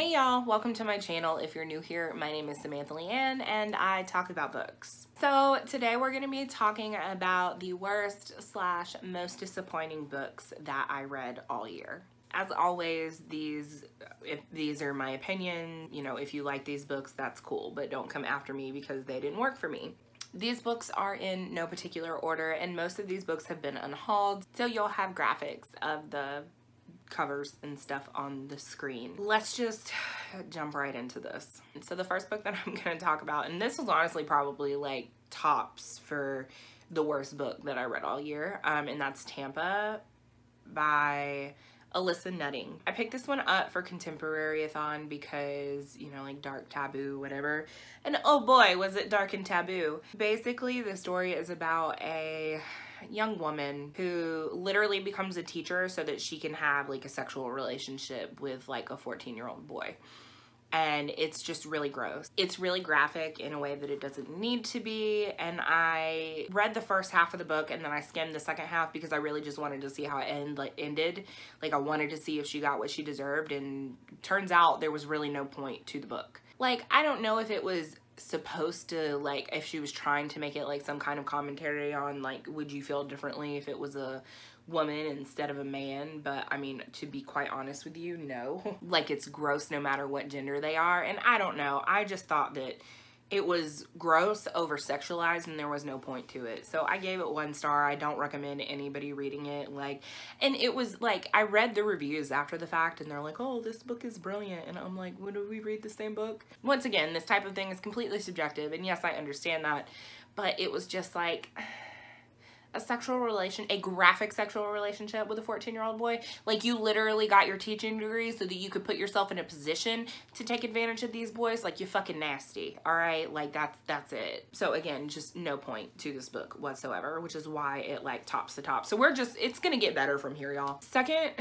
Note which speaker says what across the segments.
Speaker 1: Hey y'all, welcome to my channel. If you're new here, my name is Samantha Leighanne and I talk about books. So today we're going to be talking about the worst / most disappointing books that I read all year. As always, if these are my opinion, you know, if you like these books, that's cool, but don't come after me because they didn't work for me. These books are in no particular order, and most of these books have been unhauled, so you'll have graphics of the covers and stuff on the screen. Let's just jump right into this. So the first book that I'm going to talk about, and this was honestly probably like tops for the worst book that I read all year, and that's Tampa by Alyssa Nutting. I picked this one up for Contemporary-a-thon because, you know, like dark, taboo, whatever. And oh boy, was it dark and taboo. Basically, the story is about a young woman who literally becomes a teacher so that she can have like a sexual relationship with like a 14-year-old boy. And it's just really gross. It's really graphic in a way that it doesn't need to be. And I read the first half of the book and then I skimmed the second half because I really just wanted to see how it ended. Like I wanted to see if she got what she deserved, and turns out there was really no point to the book. Like, I don't know if it was supposed to, like, if she was trying to make it like some kind of commentary on like, would you feel differently if it was a woman instead of a man, but I mean, to be quite honest with you, no. Like, it's gross no matter what gender they are, and I don't know, I just thought that it was gross, over sexualized, and there was no point to it. So I gave it 1 star. I don't recommend anybody reading it. Like, and it was like, I read the reviews after the fact and they're like, oh, this book is brilliant. And I'm like, when do we read the same book? Once again, this type of thing is completely subjective, and yes, I understand that, but it was just like a graphic sexual relationship with a 14-year-old boy. Like, you literally got your teaching degree so that you could put yourself in a position to take advantage of these boys. Like, you're fucking nasty, all right? Like, that's it. So again, just no point to this book whatsoever, which is why it like tops the top. So it's gonna get better from here, y'all. Second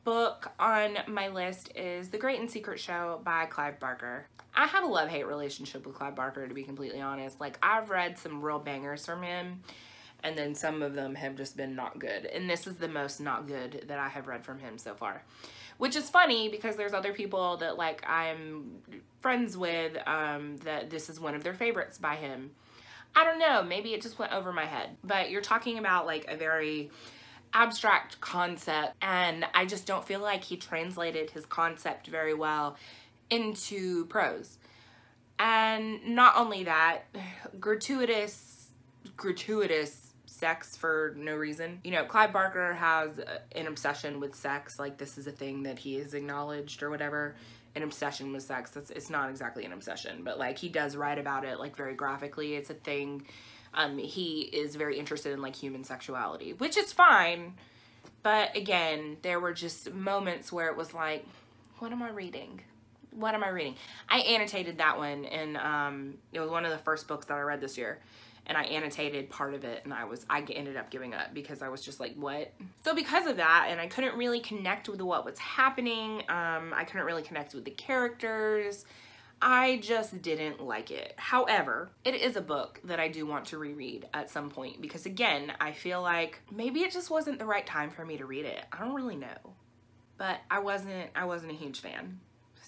Speaker 1: book on my list is The Great and Secret Show by Clive Barker. I have a love-hate relationship with Clive Barker, to be completely honest. Like, I've read some real bangers from him, and then some of them have just been not good. And this is the most not good that I have read from him so far. Which is funny because there's other people that like I'm friends with that this is one of their favorites by him. I don't know, maybe it just went over my head. But you're talking about like a very abstract concept, and I just don't feel like he translated his concept very well into prose. And not only that, gratuitous sex for no reason. You know, Clive Barker has an obsession with sex. Like, this is a thing that he has acknowledged or whatever. An obsession with sex. It's not exactly an obsession, but like, he does write about it like very graphically. It's a thing. He is very interested in like human sexuality, which is fine. But again, there were just moments where it was like, what am I reading? What am I reading? I annotated that one, and it was one of the first books that I read this year. And I annotated part of it, and I ended up giving up because I was just like, what? So because of that, and I couldn't really connect with what was happening, I couldn't really connect with the characters, I just didn't like it. However, it is a book that I do want to reread at some point because, again, I feel like maybe it just wasn't the right time for me to read it. I don't really know, but I wasn't a huge fan.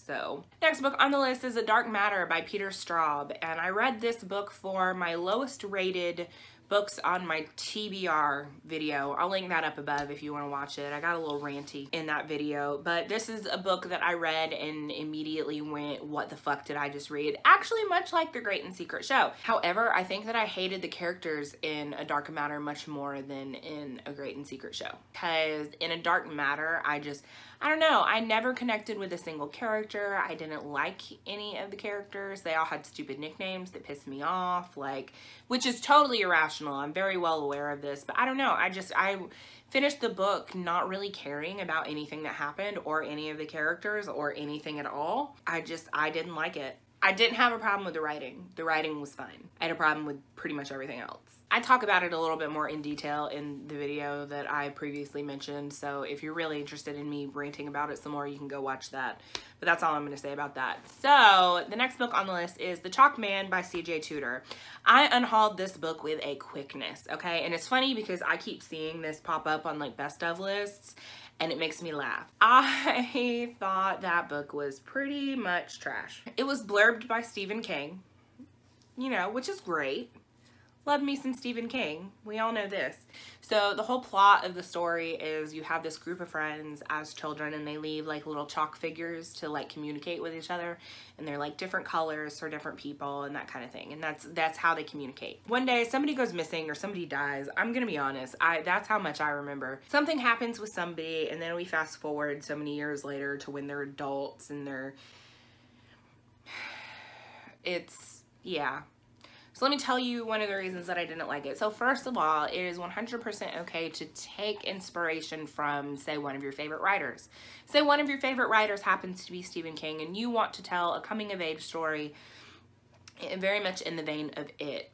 Speaker 1: So, next book on the list is A Dark Matter by Peter Straub, and I read this book for my lowest rated books on my TBR video. I'll link that up above if you want to watch it. I got a little ranty in that video, but this is a book that I read and immediately went, what the fuck did I just read? Actually, much like The Great and Secret Show. However, I think that I hated the characters in A Dark Matter much more than in A Great and Secret Show. Because in A Dark Matter, I don't know, I never connected with a single character. I didn't like any of the characters. They all had stupid nicknames that pissed me off, like, which is totally irrational. I'm very well aware of this, but I don't know. I finished the book not really caring about anything that happened or any of the characters or anything at all. I didn't like it. I didn't have a problem with the writing. The writing was fine. I had a problem with pretty much everything else. I talk about it a little bit more in detail in the video that I previously mentioned, so if you're really interested in me ranting about it some more, you can go watch that. But that's all I'm going to say about that. So the next book on the list is The Chalk Man by C.J. Tudor. I unhauled this book with a quickness, okay? And it's funny because I keep seeing this pop up on like best of lists, and it makes me laugh. I thought that book was pretty much trash. It was blurbed by Stephen King, you know, which is great. Love me some Stephen King. We all know this. So the whole plot of the story is you have this group of friends as children, and they leave like little chalk figures to like communicate with each other, and they're like different colors for different people and that kind of thing. And that's how they communicate. One day somebody goes missing or somebody dies. I'm gonna be honest, that's how much I remember. Something happens with somebody, and then we fast forward so many years later to when they're adults and yeah. So let me tell you one of the reasons that I didn't like it. So first of all, it is 100% okay to take inspiration from, say, one of your favorite writers. Say one of your favorite writers happens to be Stephen King, and you want to tell a coming-of-age story very much in the vein of it,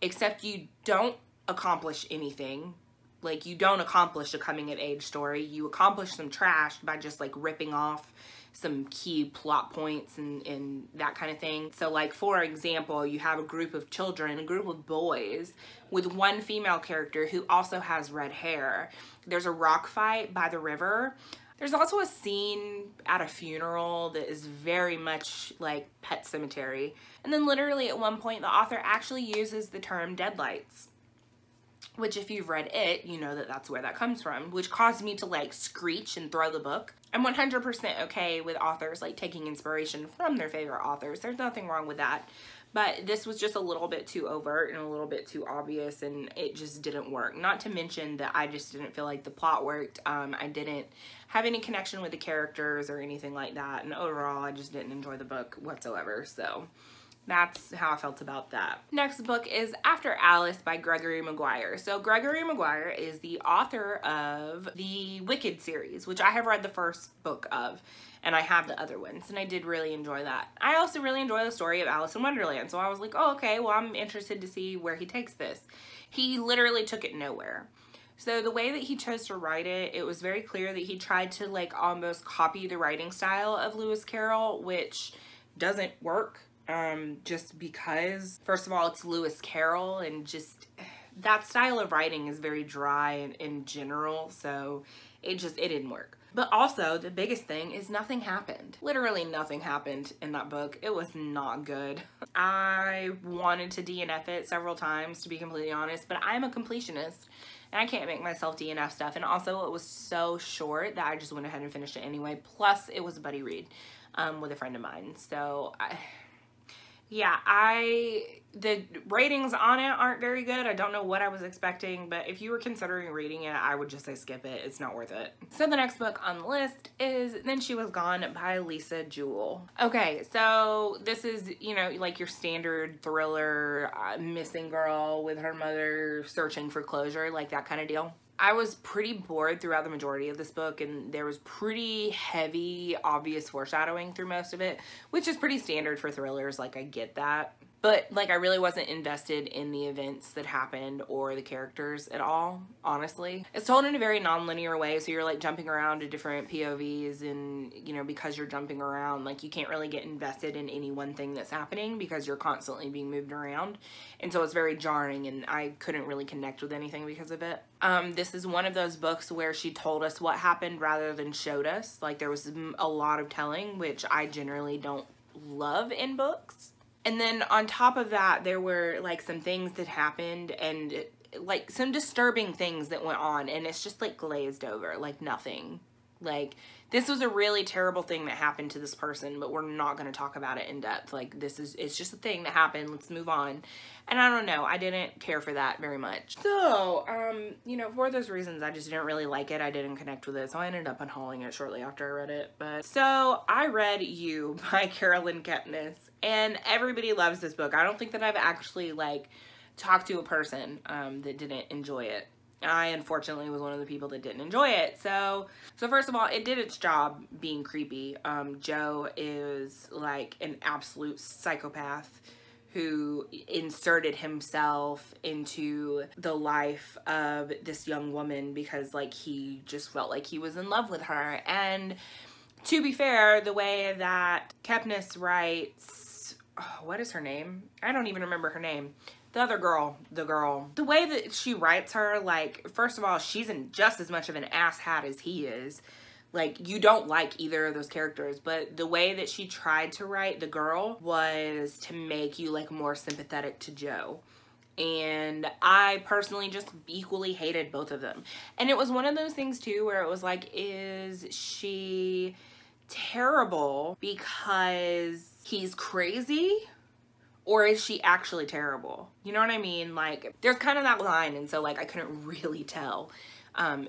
Speaker 1: except you don't accomplish anything. Like, you don't accomplish a coming-of-age story. You accomplish some trash by just, like, ripping off some key plot points and that kind of thing. So like, for example, you have a group of children, a group of boys with one female character who also has red hair. There's a rock fight by the river. There's also a scene at a funeral that is very much like Pet Sematary. And then literally at one point, the author actually uses the term deadlights, which if you've read it, you know that that's where that comes from, which caused me to like screech and throw the book. I'm 100% okay with authors like taking inspiration from their favorite authors. There's nothing wrong with that. But this was just a little bit too overt and a little bit too obvious, and it just didn't work. Not to mention that I just didn't feel like the plot worked. I didn't have any connection with the characters or anything like that. And overall, I just didn't enjoy the book whatsoever. So that's how I felt about that. Next book is After Alice by Gregory Maguire. So Gregory Maguire is the author of the Wicked series, which I have read the first book of, and I have the other ones, and I did really enjoy that. I also really enjoy the story of Alice in Wonderland, so I was like, oh, okay, well, I'm interested to see where he takes this. He literally took it nowhere. So the way that he chose to write it, it was very clear that he tried to like almost copy the writing style of Lewis Carroll, which doesn't work. Just because, first of all, it's Lewis Carroll, and just that style of writing is very dry in general, so it didn't work. But also, the biggest thing is nothing happened. Literally nothing happened in that book. It was not good. I wanted to DNF it several times, to be completely honest, but I'm a completionist, and I can't make myself DNF stuff. And also, it was so short that I just went ahead and finished it anyway. Plus, it was a buddy read with a friend of mine. So, yeah, the ratings on it aren't very good. I don't know what I was expecting, but if you were considering reading it, I would just say skip it. It's not worth it. So the next book on the list is Then She Was Gone by Lisa Jewell. Okay, so this is, you know, like your standard thriller, missing girl with her mother searching for closure, like that kind of deal. I was pretty bored throughout the majority of this book, and there was pretty heavy, obvious foreshadowing through most of it, which is pretty standard for thrillers. Like, I get that. But, like, I really wasn't invested in the events that happened or the characters at all, honestly. It's told in a very non-linear way, so you're, like, jumping around to different POVs, and, you know, because you're jumping around, like, you can't really get invested in any one thing that's happening because you're constantly being moved around. And so it's very jarring, and I couldn't really connect with anything because of it. This is one of those books where she told us what happened rather than showed us. Like, there was a lot of telling, which I generally don't love in books. And then on top of that, there were like some things that happened and like some disturbing things that went on, and it's just like glazed over, like nothing. Like, this was a really terrible thing that happened to this person, but we're not going to talk about it in depth. Like, it's just a thing that happened. Let's move on. And I don't know, I didn't care for that very much. So, you know, for those reasons, I just didn't really like it. I didn't connect with it, so I ended up unhauling it shortly after I read it. But so I read You by Carolyn Kepnes, and everybody loves this book. I don't think that I've actually like talked to a person that didn't enjoy it. I unfortunately was one of the people that didn't enjoy it. So first of all, it did its job being creepy. Joe is like an absolute psychopath who inserted himself into the life of this young woman because like he just felt like he was in love with her. And to be fair, the way that Kepnes writes, oh, what is her name? I don't even remember her name. The other girl, the way that she writes her, like, first of all, she's in just as much of an asshat as he is. Like, you don't like either of those characters, but the way that she tried to write the girl was to make you, like, more sympathetic to Joe. And I personally just equally hated both of them. And it was one of those things, too, where it was like, is she terrible because he's crazy? Or is she actually terrible? You know what I mean? Like, there's kind of that line, and so, like, I couldn't really tell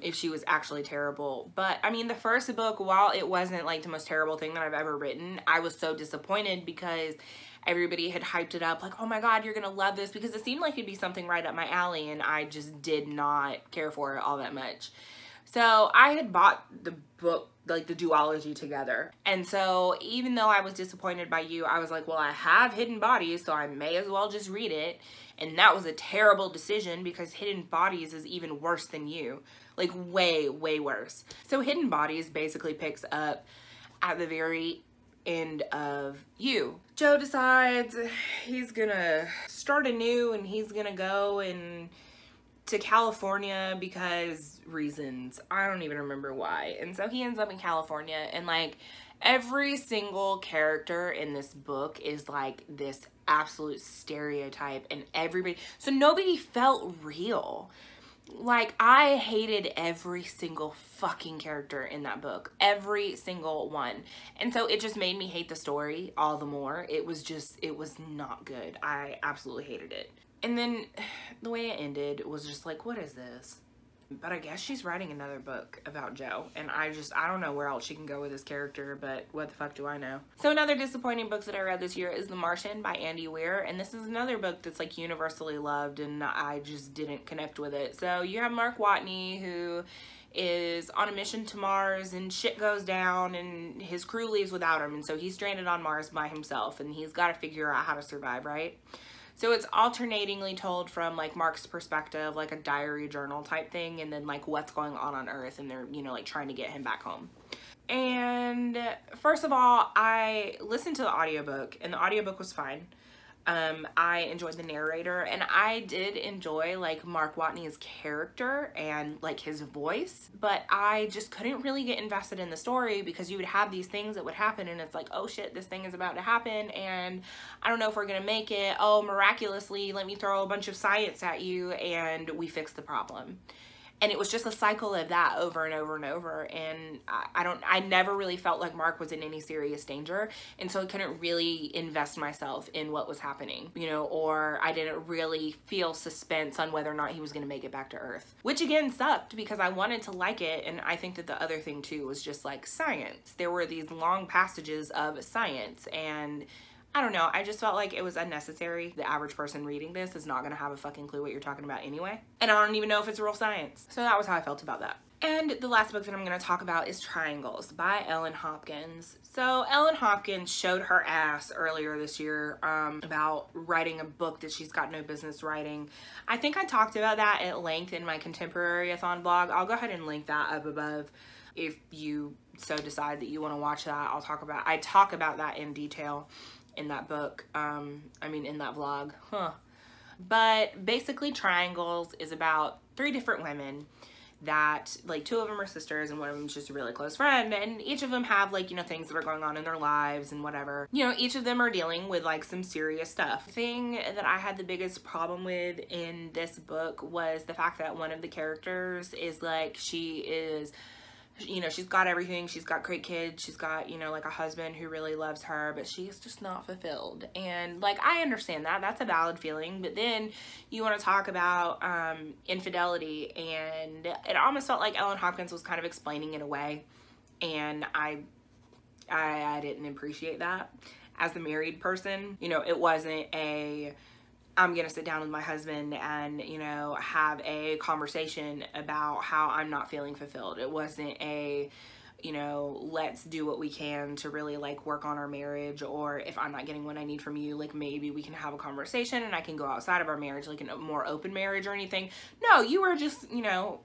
Speaker 1: if she was actually terrible. But, I mean, the first book, while it wasn't, like, the most terrible thing that I've ever written, I was so disappointed because everybody had hyped it up, like, oh my god, you're gonna love this, because it seemed like it'd be something right up my alley, and I just did not care for it all that much. So I had bought the book, like the duology together. And so even though I was disappointed by you, I was like, well, I have Hidden Bodies, so I may as well just read it. And that was a terrible decision because Hidden Bodies is even worse than you. Like way, way worse. So Hidden Bodies basically picks up at the very end of you. Joe decides he's gonna start anew and he's gonna go to California because reasons. I don't even remember why. And so he ends up in California, and like every single character in this book is like this absolute stereotype, and everybody, so nobody felt real. Like, I hated every single fucking character in that book. Every single one. And so it just made me hate the story all the more. It was not good. I absolutely hated it. And then the way it ended was just like, what is this? But I guess she's writing another book about Joe. And I don't know where else she can go with this character, but what the fuck do I know? So another disappointing book that I read this year is The Martian by Andy Weir. And this is another book that's like universally loved, and I just didn't connect with it. So you have Mark Watney, who is on a mission to Mars, and shit goes down and his crew leaves without him. And so he's stranded on Mars by himself, and he's got to figure out how to survive, right? So it's alternatingly told from like Mark's perspective, like a diary journal type thing, and then like what's going on Earth, and they're, you know, like trying to get him back home. And first of all, I listened to the audiobook, and the audiobook was fine. I enjoyed the narrator, and I did enjoy like Mark Watney's character and like his voice, but I just couldn't really get invested in the story because you would have these things that would happen, and it's like, oh shit, this thing is about to happen, and I don't know if we're gonna make it. Oh, miraculously, let me throw a bunch of science at you and we fix the problem. And it was just a cycle of that over and over and over. And I never really felt like Mark was in any serious danger. And so I couldn't really invest myself in what was happening, you know, or I didn't really feel suspense on whether or not he was going to make it back to Earth, which again sucked because I wanted to like it. And I think that the other thing too was just like science. There were these long passages of science, and I don't know, I just felt like it was unnecessary. The average person reading this is not gonna have a fucking clue what you're talking about anyway. And I don't even know if it's real science. So that was how I felt about that. And the last book that I'm gonna talk about is Triangles by Ellen Hopkins. So Ellen Hopkins showed her ass earlier this year about writing a book that she's got no business writing. I think I talked about that at length in my Contemporary-a-thon blog. I'll go ahead and link that up above if you so decide that you wanna watch that. I talk about that in detail in that book, in that vlog, But basically Triangles is about 3 different women that, like, 2 of them are sisters and one of them is just a really close friend, and each of them have, like, you know, things that are going on in their lives and whatever. You know, each of them are dealing with, like, some serious stuff. The thing that I had the biggest problem with in this book was the fact that one of the characters is, like, she is, you know, she's got everything. She's got great kids. She's got, you know, like a husband who really loves her, but she's just not fulfilled. And like, I understand that. That's a valid feeling. But then you want to talk about infidelity, and it almost felt like Ellen Hopkins was kind of explaining it away. And I didn't appreciate that as the married person. You know, it wasn't a I'm gonna sit down with my husband and, you know, have a conversation about how I'm not feeling fulfilled. It wasn't a, you know, let's do what we can to really like work on our marriage, or if I'm not getting what I need from you, like maybe we can have a conversation and I can go outside of our marriage, like in a more open marriage or anything. No, you were just, you know,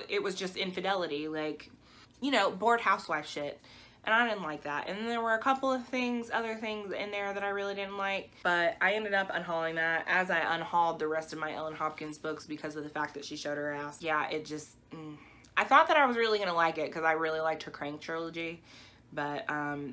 Speaker 1: it was just infidelity, like, you know, bored housewife shit. And I didn't like that. And there were a couple of other things in there that I really didn't like. But I ended up unhauling that, as I unhauled the rest of my Ellen Hopkins books because of the fact that she showed her ass. Yeah, it just, I thought that I was really gonna like it because I really liked her Crank trilogy. But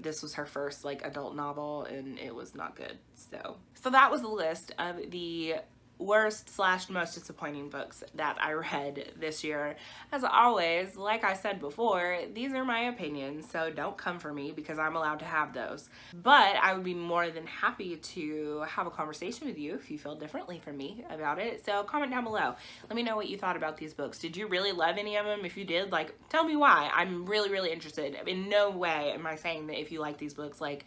Speaker 1: this was her first like adult novel and it was not good. So that was the list of the worst / most disappointing books that I read this year. As always, like I said before, these are my opinions, so don't come for me because I'm allowed to have those. But I would be more than happy to have a conversation with you if you feel differently from me about it. So comment down below. Let me know what you thought about these books. Did you really love any of them? If you did, like, tell me why. I'm really, really interested. In no way am I saying that if you like these books, like,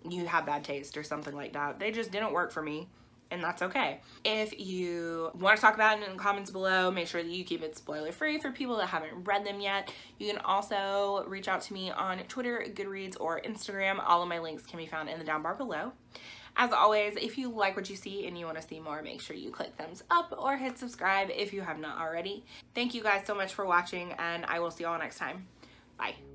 Speaker 1: you have bad taste or something like that. They just didn't work for me. And that's okay. If you want to talk about it in the comments below, make sure that you keep it spoiler free for people that haven't read them yet. You can also reach out to me on Twitter, Goodreads, or Instagram. All of my links can be found in the down bar below. As always, if you like what you see and you want to see more, make sure you click thumbs up or hit subscribe if you have not already. Thank you guys so much for watching, and I will see you all next time. Bye.